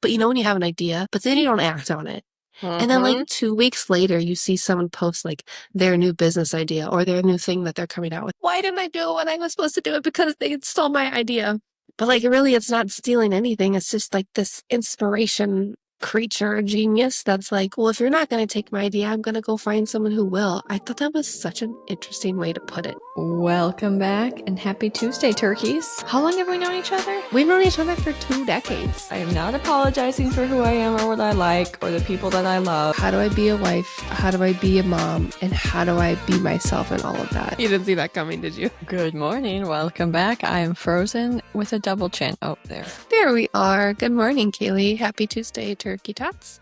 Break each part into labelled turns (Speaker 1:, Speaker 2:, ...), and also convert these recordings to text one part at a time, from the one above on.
Speaker 1: But when you have an idea, but then you don't act on it. And then like 2 weeks later, you see someone post like their new business idea or their new thing that they're coming out with. Why didn't I do it when I was supposed to do it? Because they stole my idea. But like, really, it's not stealing anything. It's just like this inspiration creature genius that's like, well, if you're not going to take my idea, I'm going to go find someone who will. I thought that was such an interesting way to put it.
Speaker 2: Welcome back and happy Tuesday, turkeys. How long have we known each other?
Speaker 1: We've known each other for 2 decades.
Speaker 2: I am not apologizing for who I am or what I like or the people that I love.
Speaker 1: How do I be a wife? How do I be a mom? And how do I be myself and all of that? You didn't see that coming, did you?
Speaker 2: Good morning. Welcome back. I am frozen with a double chin. Oh, there.
Speaker 1: There we are. Good morning, Kailey. Happy Tuesday, Turkey Tots.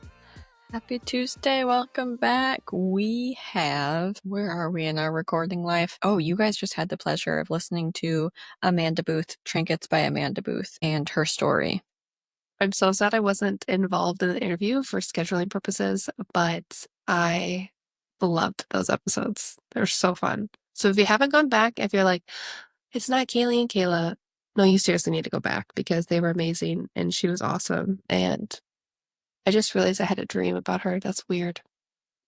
Speaker 2: Happy Tuesday. Welcome back. We have, where are we in our recording life? Oh, you guys just had the pleasure of listening to Amanda Booth, Trinkets by Amanda Booth, and her story.
Speaker 1: I'm so sad I wasn't involved in the interview for scheduling purposes, but I loved those episodes. They're so fun. So if you haven't gone back, if you're like, it's not Kailey and Kayla, no, you seriously need to go back because they were amazing and she was awesome. And I just realized I had a dream about her. That's weird.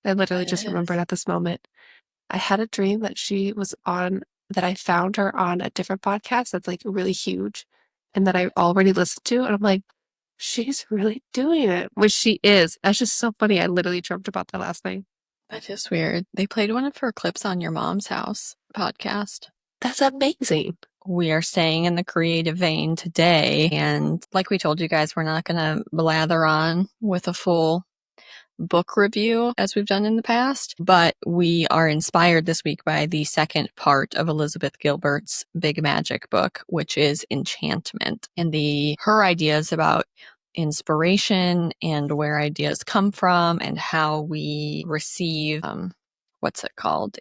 Speaker 1: I literally just remembered at this moment. I had a dream that she was on, that I found her on a different podcast that's like really huge and that I already listened to. And I'm like, she's really doing it, which she is. That's just so funny. I literally dreamt about that last night.
Speaker 2: That is weird. They played one of her clips on Your Mom's House podcast.
Speaker 1: That's amazing.
Speaker 2: We are staying in the creative vein today. And like we told you guys, we're not going to blather on with a full book review as we've done in the past, but we are inspired this week by the second part of Elizabeth Gilbert's big magic book, which is Enchantment, and her ideas about inspiration and where ideas come from and how we receive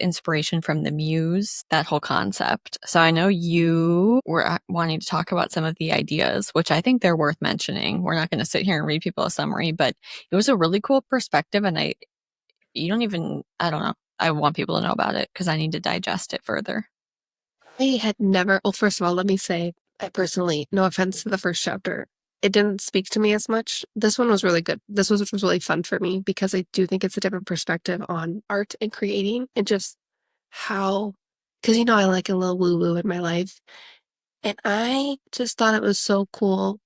Speaker 2: inspiration from the muse, that whole concept. So I know you were wanting to talk about some of the ideas, which I think they're worth mentioning. We're not going to sit here and read people a summary, but it was a really cool perspective. And I don't know. I want people to know about it because I need to digest it further.
Speaker 1: I had never, well, first of all, let me say, I personally, no offense to the first chapter, it didn't speak to me as much. This one was really good. This was really fun for me because I do think it's a different perspective on art and creating and just how, because I like a little woo-woo in my life. And I just thought it was so cool.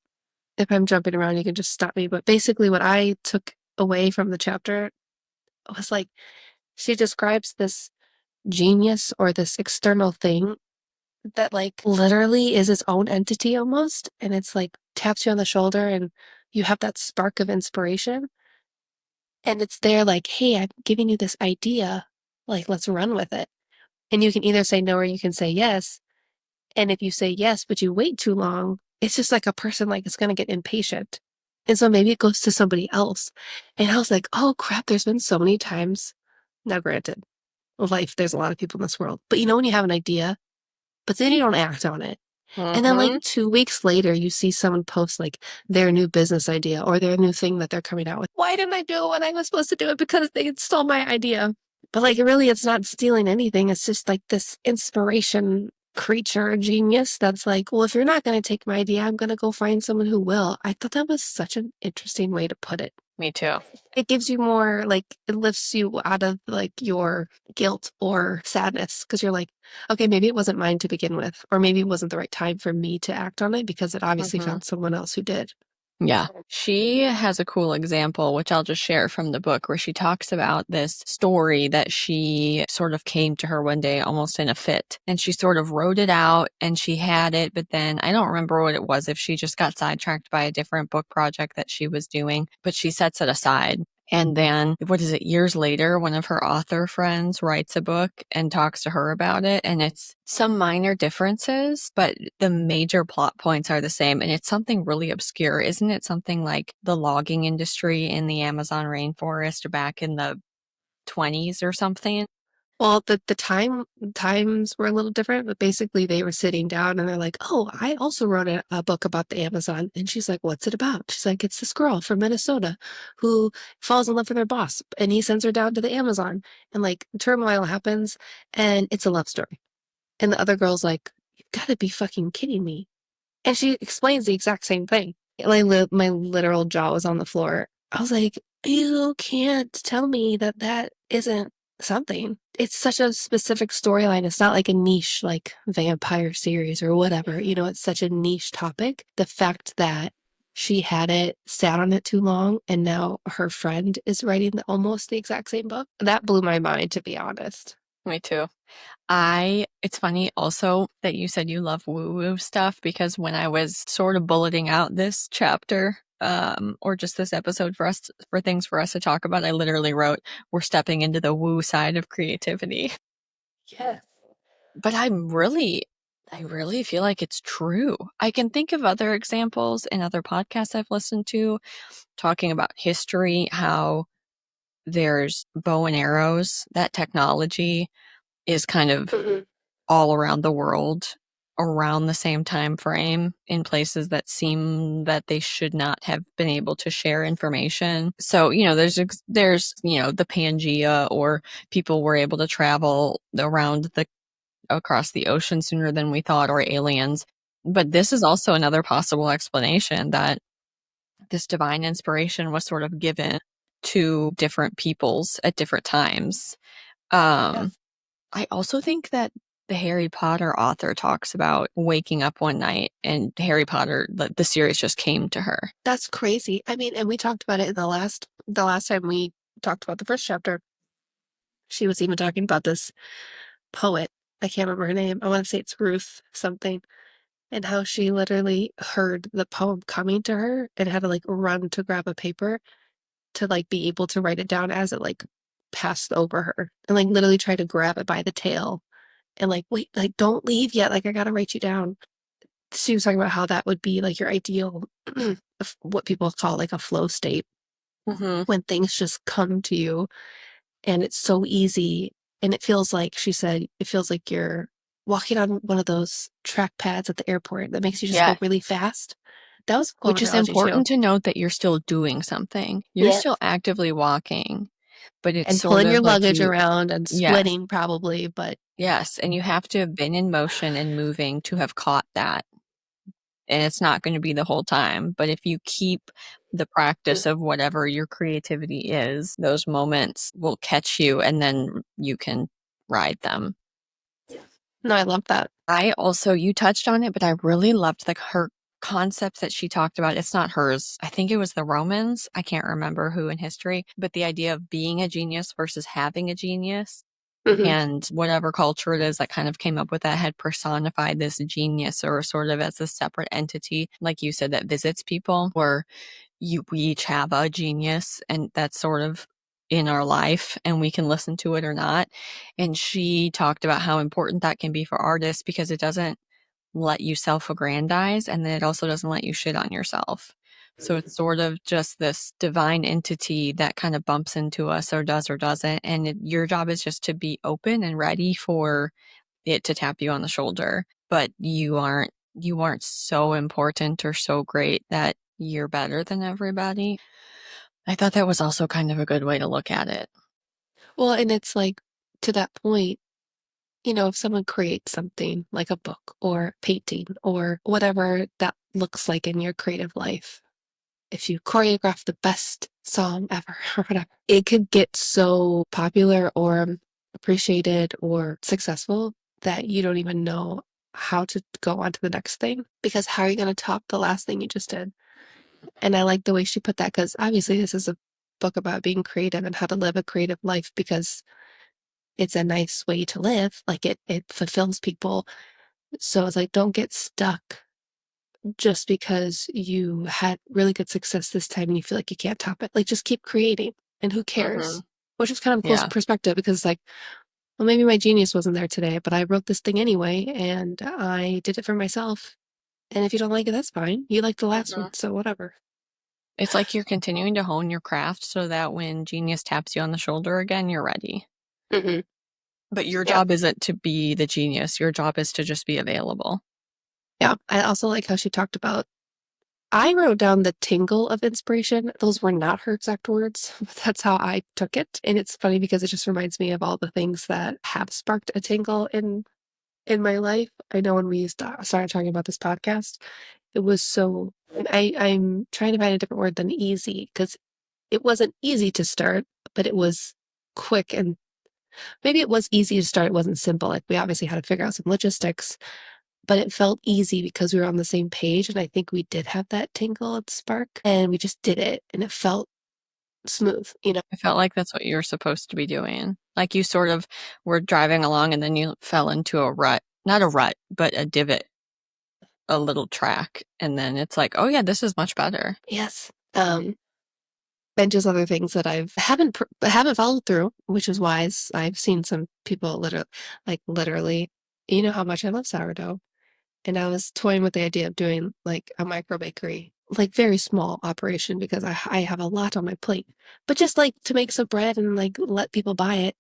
Speaker 1: If I'm jumping around, you can just stop me. But basically what I took away from the chapter was like, she describes this genius or this external thing that like literally is its own entity almost. And it's like taps you on the shoulder and you have that spark of inspiration. And it's there like, hey, I'm giving you this idea. Like, let's run with it. And you can either say no or you can say yes. And if you say yes, but you wait too long, it's just like a person like it's going to get impatient. And so maybe it goes to somebody else. And I was like, oh crap, there's been so many times. Now, granted, life, there's a lot of people in this world. But when you have an idea, but then you don't act on it. And then like 2 weeks later, you see someone post like their new business idea or their new thing that they're coming out with. Why didn't I do it when I was supposed to do it? Because they stole my idea. But like, really, it's not stealing anything. It's just like this inspiration creature genius that's like, well, if you're not going to take my idea, I'm going to go find someone who will. I thought that was such an interesting way to put it.
Speaker 2: Me too.
Speaker 1: It gives you more, like, it lifts you out of like your guilt or sadness because you're like, okay, maybe it wasn't mine to begin with, or maybe it wasn't the right time for me to act on it because it obviously found someone else who did.
Speaker 2: Yeah. She has a cool example, which I'll just share from the book, where she talks about this story that she sort of came to her one day almost in a fit. And she sort of wrote it out and she had it, but then I don't remember what it was, if she just got sidetracked by a different book project that she was doing, but she sets it aside. And then, years later, one of her author friends writes a book and talks to her about it. And it's some minor differences, but the major plot points are the same. And it's something really obscure. Isn't it something like the logging industry in the Amazon rainforest back in the 20s or something?
Speaker 1: Well, the times were a little different, but basically they were sitting down and they're like, oh, I also wrote a book about the Amazon. And she's like, what's it about? She's like, it's this girl from Minnesota who falls in love with her boss and he sends her down to the Amazon and like turmoil happens and it's a love story. And the other girl's like, you've got to be fucking kidding me. And she explains the exact same thing. My literal jaw was on the floor. I was like, you can't tell me that that isn't something. It's such a specific storyline. It's not like a niche, like vampire series or whatever. You know, it's such a niche topic. The fact that she had it, sat on it too long, and now her friend is writing almost the exact same book. That blew my mind, to be honest.
Speaker 2: Me too. It's funny also that you said you love woo-woo stuff because when I was sort of bulleting out this chapter, or just this episode for things for us to talk about, I literally wrote, we're stepping into the woo side of creativity.
Speaker 1: Yes.
Speaker 2: But I really feel like it's true. I can think of other examples in other podcasts I've listened to talking about history, how there's bow and arrows, that technology is kind of
Speaker 1: Mhm.
Speaker 2: all around the world around the same time frame in places that seem that they should not have been able to share information. So, there's, the Pangea, or people were able to travel across the ocean sooner than we thought, or aliens. But this is also another possible explanation that this divine inspiration was sort of given to different peoples at different times. Um,
Speaker 1: Yes.
Speaker 2: I also think that the Harry Potter author talks about waking up one night and Harry Potter, the series just came to her.
Speaker 1: That's crazy. I mean, and we talked about it in the last time we talked about the first chapter. She was even talking about this poet. I can't remember her name. I want to say it's Ruth something, and how she literally heard the poem coming to her and had to like run to grab a paper to like be able to write it down as it like passed over her, and like literally try to grab it by the tail and like, wait, like don't leave yet. Like I gotta write you down. She was talking about how that would be like your ideal, what people call like a flow state,
Speaker 2: Mm-hmm.
Speaker 1: when things just come to you and it's so easy. And it feels like, she said, it feels like you're walking on one of those track pads at the airport that makes you just
Speaker 2: Yeah.
Speaker 1: go really fast. That was a cool
Speaker 2: Which is
Speaker 1: analogy too.
Speaker 2: important to note that you're still doing something. You're
Speaker 1: Yeah.
Speaker 2: still actively walking, but it's
Speaker 1: And
Speaker 2: sort
Speaker 1: pulling your
Speaker 2: of like
Speaker 1: luggage around and
Speaker 2: yes,
Speaker 1: sweating probably, but
Speaker 2: yes. And you have to have been in motion and moving to have caught that. And it's not going to be the whole time. But if you keep the practice of whatever your creativity is, those moments will catch you and then you can ride them.
Speaker 1: no, I love that.
Speaker 2: You touched on it, but I really loved her concept that she talked about. It's not hers. I think it was the Romans. I can't remember who in history, but the idea of being a genius versus having a genius.
Speaker 1: Hmm.
Speaker 2: And whatever culture it is that kind of came up with that had personified this genius or sort of as a separate entity, like you said, that visits people, where we each have a genius and that's sort of in our life and we can listen to it or not. And she talked about how important that can be for artists because it doesn't let you self-aggrandize, and then it also doesn't let you shit on yourself. So it's sort of just this divine entity that kind of bumps into us or does or doesn't. And your job is just to be open and ready for it to tap you on the shoulder. But you aren't so important or so great that you're better than everybody. I thought that was also kind of a good way to look at it.
Speaker 1: Well, and it's like, to that point, if someone creates something like a book or painting or whatever that looks like in your creative life, if you choreograph the best song ever or whatever, it could get so popular or appreciated or successful that you don't even know how to go on to the next thing, because how are you going to top the last thing you just did? And I like the way she put that, because obviously this is a book about being creative and how to live a creative life, because it's a nice way to live. Like it fulfills people. So it's like, don't get stuck just because you had really good success this time and you feel like you can't top it. Like, just keep creating, and who
Speaker 2: Mm-hmm.
Speaker 1: cares? Which is kind of a cool
Speaker 2: Yeah.
Speaker 1: perspective, because like, well, maybe my genius wasn't there today, but I wrote this thing anyway and I did it for myself. And if you don't like it, that's fine. You liked the last
Speaker 2: Mm-hmm.
Speaker 1: one, so whatever.
Speaker 2: It's like you're continuing to hone your craft so that when genius taps you on the shoulder again, you're ready.
Speaker 1: Hmm.
Speaker 2: But your
Speaker 1: Yeah.
Speaker 2: job isn't to be the genius. Your job is to just be available.
Speaker 1: Yeah. I also like how she talked about, I wrote down the tingle of inspiration. Those were not her exact words, but that's how I took it. And it's funny because it just reminds me of all the things that have sparked a tingle in my life. I know when we started talking about this podcast, It was so, I'm trying to find a different word than easy because it wasn't easy to start, but it was quick and maybe it was easy to start. It wasn't simple. Like we obviously had to figure out some logistics, but it felt easy because we were on the same page. And I think we did have that tingle and spark and we just did it and it felt smooth, you know?
Speaker 2: I felt like that's what you were supposed to be doing. Like you sort of were driving along and then you fell into a rut. Not a rut, but a divot, a little track. And then it's like, oh yeah, this is much better.
Speaker 1: Yes. And just other things that haven't followed through, which is wise. I've seen some people literally, you know how much I love sourdough. And I was toying with the idea of doing like a micro bakery, like very small operation because I have a lot on my plate. But just like to make some bread and like let people buy it.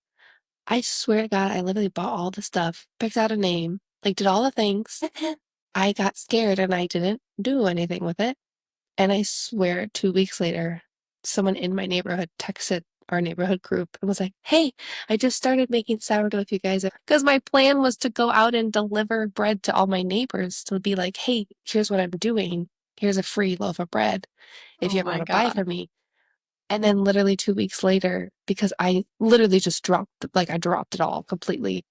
Speaker 1: I swear to God, I literally bought all the stuff, picked out a name, like did all the things. I got scared and I didn't do anything with it. And I swear 2 weeks later, someone in my neighborhood texted our neighborhood group and was like, "Hey, I just started making sourdough with you guys." Because my plan was to go out and deliver bread to all my neighbors to be like, "Hey, here's what I'm doing. Here's a free loaf of bread if you
Speaker 2: Oh
Speaker 1: ever
Speaker 2: my
Speaker 1: want to buy
Speaker 2: God.
Speaker 1: from me." And then literally 2 weeks later, because I literally just I dropped it all completely.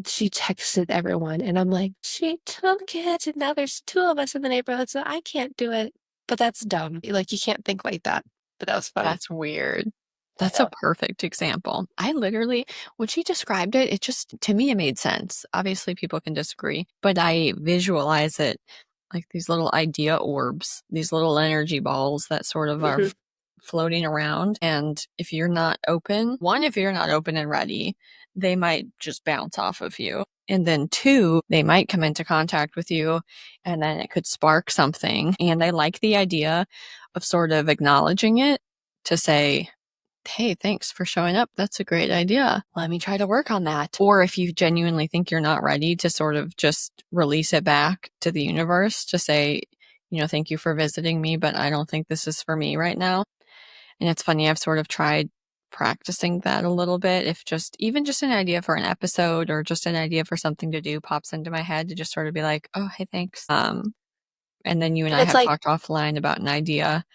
Speaker 1: She texted everyone, and I'm like, she took it, and now there's two of us in the neighborhood, so I can't do it. But that's dumb. Like, you can't think like that. But that was funny.
Speaker 2: That's weird.
Speaker 1: I
Speaker 2: That's a
Speaker 1: know.
Speaker 2: perfect example. I literally, when she described it, it just, to me, it made sense. Obviously, people can disagree, but I visualize it like these little idea orbs, these little energy balls that sort of are
Speaker 1: Mhm.
Speaker 2: floating around. And if you're not open, one, if you're not open and ready, they might just bounce off of you. And then two, they might come into contact with you and then it could spark something. And I like the idea of sort of acknowledging it to say, hey, thanks for showing up. That's a great idea. Let me try to work on that. Or if you genuinely think you're not ready, to sort of just release it back to the universe to say, thank you for visiting me, but I don't think this is for me right now. And it's funny, I've sort of tried practicing that a little bit. If even just an idea for an episode or just an idea for something to do pops into my head, to just sort of be like, oh, hey, thanks. And then you and
Speaker 1: And
Speaker 2: I
Speaker 1: it's
Speaker 2: have
Speaker 1: like,
Speaker 2: talked offline about an idea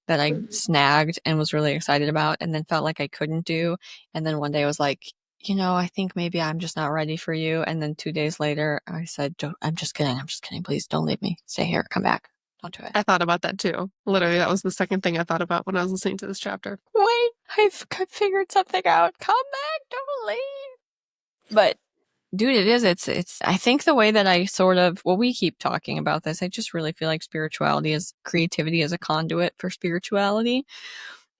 Speaker 2: that I snagged and was really excited about and then felt like I couldn't do. And then one day I was like, I think maybe I'm just not ready for you. And then 2 days later, I said, I'm just kidding. I'm just kidding. Please don't leave me. Stay here. Come back. Don't do it.
Speaker 1: I thought about that too. Literally, that was the second thing I thought about when I was listening to this chapter.
Speaker 2: Wait, I've figured something out. Come back. Don't leave. But dude, I think the way that I sort of, well, we keep talking about this. I just really feel like creativity is a conduit for spirituality.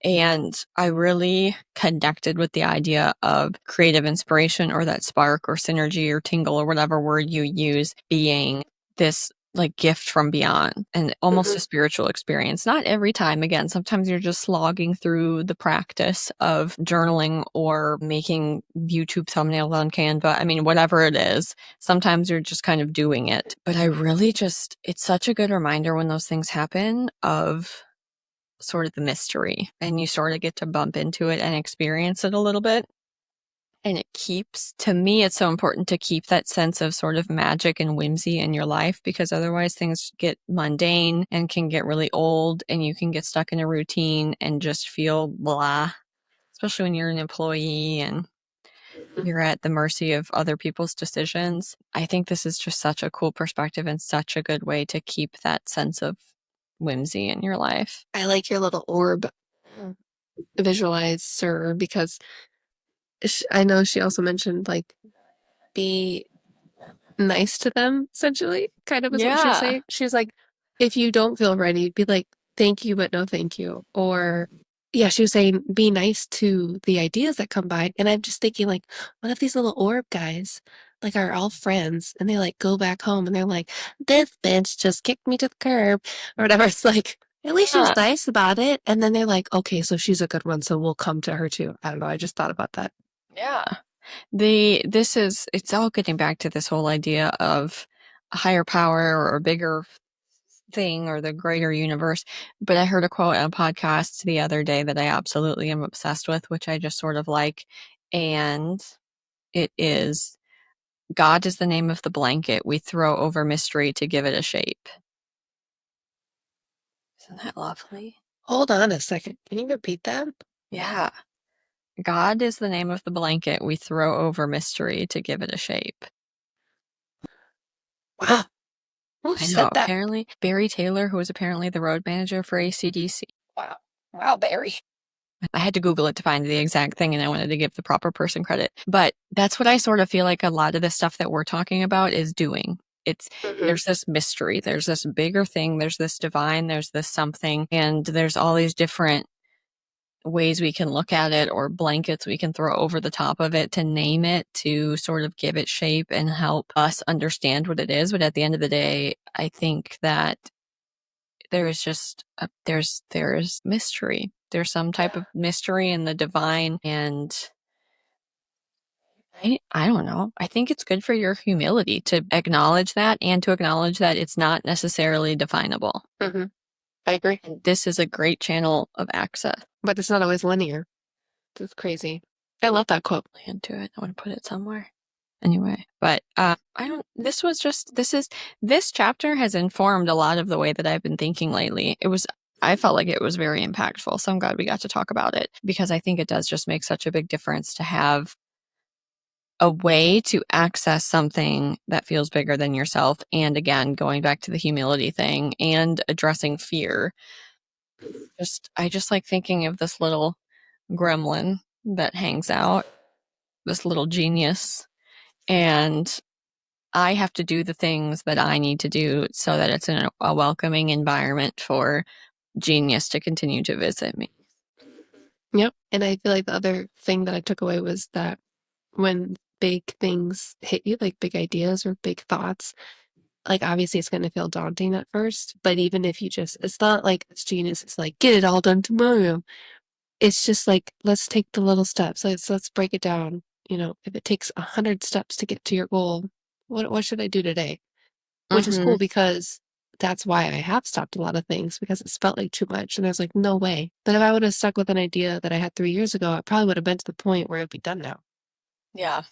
Speaker 2: And I really connected with the idea of creative inspiration or that spark or synergy or tingle or whatever word you use being this like gift from beyond and almost a
Speaker 1: Mhm.
Speaker 2: spiritual experience. Not every time. Again, sometimes you're just slogging through the practice of journaling or making YouTube thumbnails on Canva. I mean, whatever it is, sometimes you're just kind of doing it. But I really it's such a good reminder when those things happen of sort of the mystery and you sort of get to bump into it and experience it a little bit. And to me, it's so important to keep that sense of sort of magic and whimsy in your life because otherwise things get mundane and can get really old and you can get stuck in a routine and just feel blah, especially when you're an employee and you're at the mercy of other people's decisions. I think this is just such a cool perspective and such a good way to keep that sense of whimsy in your life.
Speaker 1: I like your little orb visualizer because I know she also mentioned like be nice to them, essentially, kind of is what she was
Speaker 2: Yeah.
Speaker 1: saying. She was like, if you don't feel ready, be like, thank you, but no thank you. Or, yeah, she was saying, be nice to the ideas that come by. And I'm just thinking, like, what if these little orb guys, like, are all friends and they, like, go back home and they're like, this bitch just kicked me to the curb or whatever. It's like, at least she was
Speaker 2: Yeah.
Speaker 1: nice about it. And then they're like, okay, so she's a good one. So we'll come to her too. I don't know. I just thought about that.
Speaker 2: Yeah. It's all getting back to this whole idea of a higher power or a bigger thing or the greater universe. But I heard a quote on a podcast the other day that I absolutely am obsessed with, which I just sort of like. And it is God is the name of the blanket we throw over mystery to give it a shape. Isn't that lovely?
Speaker 1: Hold on a second. Can you repeat that?
Speaker 2: Yeah. God is the name of the blanket we throw over mystery to give it a shape.
Speaker 1: Wow. Who
Speaker 2: I know.
Speaker 1: said that?
Speaker 2: Apparently, Barry Taylor, who was apparently the road manager for AC/DC.
Speaker 1: Wow. Wow, Barry.
Speaker 2: I had to Google it to find the exact thing, and I wanted to give the proper person credit. But that's what I sort of feel like a lot of the stuff that we're talking about is doing. There's this mystery, there's this bigger thing, there's this divine, there's this something, and there's all these different ways we can look at it or blankets we can throw over the top of it to name it, to sort of give it shape and help us understand what it is. But at the end of the day, I think that there is just there's mystery. There's some type of mystery in the divine, and I don't know. I think it's good for your humility to acknowledge that and to acknowledge that it's not necessarily definable.
Speaker 1: I agree.
Speaker 2: And this is a great channel of access.
Speaker 1: But it's not always linear. It's crazy. I love that quote.
Speaker 2: Into it. I want to put it somewhere. Anyway, but this chapter has informed a lot of the way that I've been thinking lately. I felt like it was very impactful, so I'm glad we got to talk about it, because I think it does just make such a big difference to have a way to access something that feels bigger than yourself. And again, going back to the humility thing and addressing fear. I just like thinking of this little gremlin that hangs out, this little genius, and I have to do the things that I need to do so that it's in a welcoming environment for genius to continue to visit me.
Speaker 1: Yep. And I feel like the other thing that I took away was that when big things hit you, like big ideas or big thoughts, like obviously it's going to feel daunting at first, but even if it's not like it's genius, it's like, get it all done tomorrow. It's just like, let's take the little steps. Let's break it down. If it takes 100 steps to get to your goal, what should I do today? Which is cool because that's why I have stopped a lot of things, because it's felt like too much. And I was like, no way. But if I would have stuck with an idea that I had 3 years ago, I probably would have been to the point where it'd be done now.
Speaker 2: Yeah.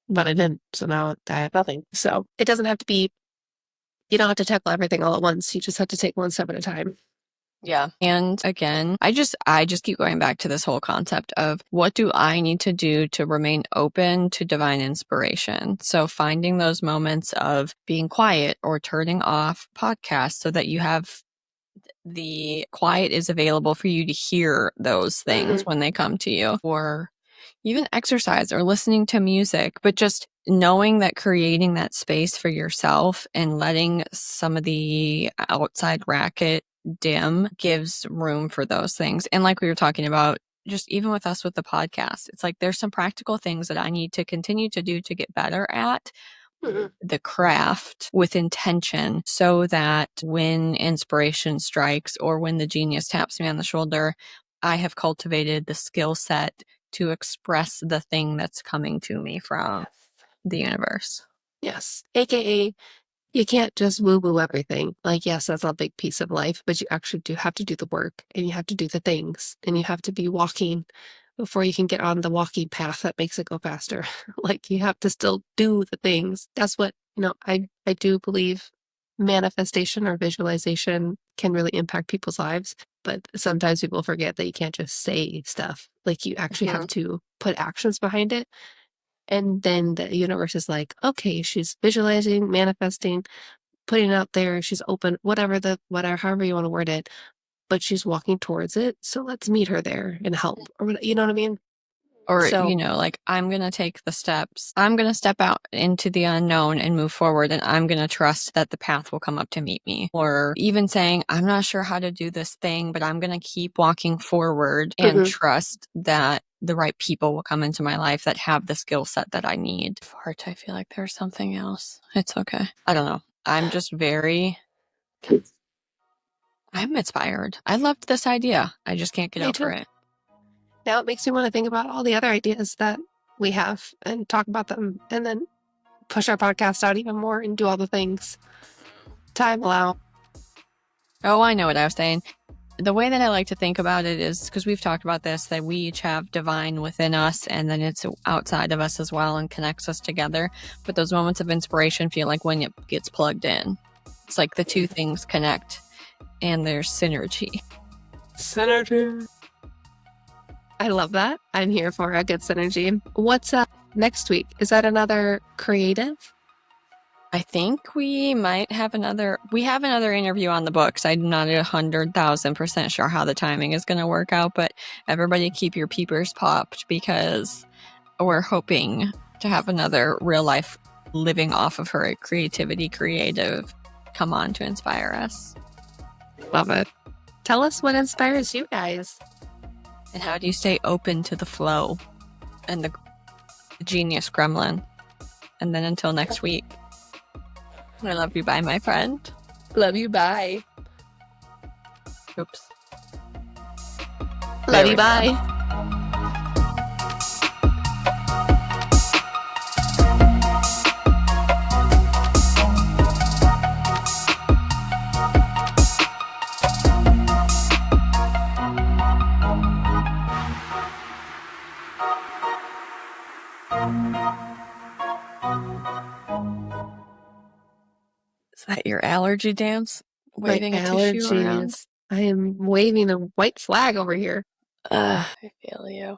Speaker 1: But I didn't. So now I have nothing. So it doesn't have to be, you don't have to tackle everything all at once. You just have to take one step at a time.
Speaker 2: Yeah. And again, I just keep going back to this whole concept of what do I need to do to remain open to divine inspiration? So finding those moments of being quiet or turning off podcasts so that you have the quiet is available for you to hear those things when they come to you, or even exercise or listening to music, but just knowing that creating that space for yourself and letting some of the outside racket dim gives room for those things. And like we were talking about, just even with us with the podcast, it's like there's some practical things that I need to continue to do to get better at the craft with intention, so that when inspiration strikes or when the genius taps me on the shoulder, I have cultivated the skill set to express the thing that's coming to me from the universe.
Speaker 1: Yes. AKA, you can't just woo-woo everything. Like, yes, that's a big piece of life, but you actually do have to do the work, and you have to do the things, and you have to be walking before you can get on the walking path that makes it go faster. Like, you have to still do the things. That's what, I do believe manifestation or visualization can really impact people's lives. But sometimes people forget that you can't just say stuff. Like, you actually have to put actions behind it. And then the universe is like, okay, she's visualizing, manifesting, putting it out there. She's open, however you want to word it, but she's walking towards it. So let's meet her there and help, or you know what I mean?
Speaker 2: Or,
Speaker 1: So,
Speaker 2: like, I'm going to take the steps. I'm going to step out into the unknown and move forward, and I'm going to trust that the path will come up to meet me. Or even saying, I'm not sure how to do this thing, but I'm going to keep walking forward and trust that the right people will come into my life that have the skill set that I need. Heart, I feel like there's something else. It's okay. I don't know. I'm just I'm inspired. I loved this idea. I just can't get over it.
Speaker 1: Now it makes me want to think about all the other ideas that we have and talk about them, and then push our podcast out even more and do all the things. Time allow.
Speaker 2: Oh, I know what I was saying. The way that I like to think about it is, because we've talked about this, that we each have divine within us, and then it's outside of us as well and connects us together. But those moments of inspiration feel like when it gets plugged in. It's like the two things connect. and there's synergy.
Speaker 1: Synergy. I love that. I'm here for a good synergy. What's up next week? Is that another creative?
Speaker 2: I think we might have another interview on the books. I'm not 100,000% sure how the timing is going to work out, but everybody keep your peepers popped because we're hoping to have another real life living off of her creativity creative come on to inspire us.
Speaker 1: Love it. Tell us what inspires you guys.
Speaker 2: And how do you stay open to the flow and the genius gremlin? And then until next week, I love you, bye, my friend.
Speaker 1: Love you, bye.
Speaker 2: Oops.
Speaker 1: Love you, bye.
Speaker 2: Is that your allergy dance? Waving a tissue around?
Speaker 1: I am waving a white flag over here.
Speaker 2: I feel you.